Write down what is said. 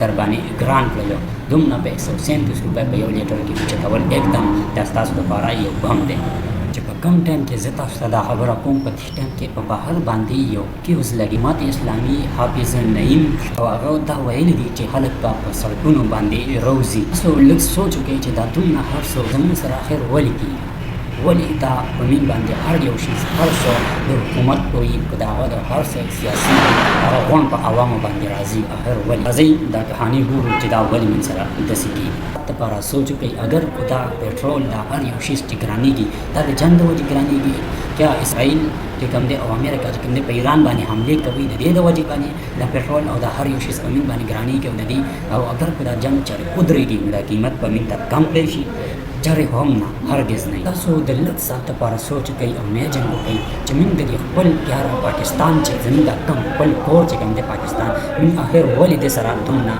در باندې ګران کړلو دومره په 137 روپۍ په یو لیټر کې اوچتول एकदम دا ستاسو لپاره یو بم دی چې په کم ټایم کې زه تاسو ته دا خبره کوم په دې ټایم کې په بهر باندې یو کیوز لګي ماته اسلامي حافظ نعیم او هغه دا ویلي دي چې خلک په سړکونو باندې روزي سو لږ سوچ وکړئ چې دا دومره هر څه زموږ سره اخر ولې کېږي ولې دا په مين باندې هر یو شي هر څه د حکومت کوي په دغه د هر څه سیاسي هغه غون په عوامو باندې راځي اخر ولې راځي دا کہانی ګورو چې دا ولې من سره داسې کېږي لپاره سوچ وکړئ اگر دا پټرول دا هر یو شي چې ګرانېږي دا د جنګ د وجې ګرانېږي کیا اسرائیل چې کوم دی او امریکا چې کوم دی په ایران باندې حمله کوي د دې د وجې باندې دا پټرول او دا هر یو شي په مين باندې ګرانېږي او د دې او اگر په دا جنګ چاري ودرېږي دا قیمت په مين ته کم کړی شي چارې هم نه هرګز نه تاسو د لږ ساعت لپاره سوچ کوئ او امیجن وکړئ چې موږ د خپل پیاره پاکستان چې زموږ د کم خپل کور چې کوم دی پاکستان موږ اخر ولې د سره دومره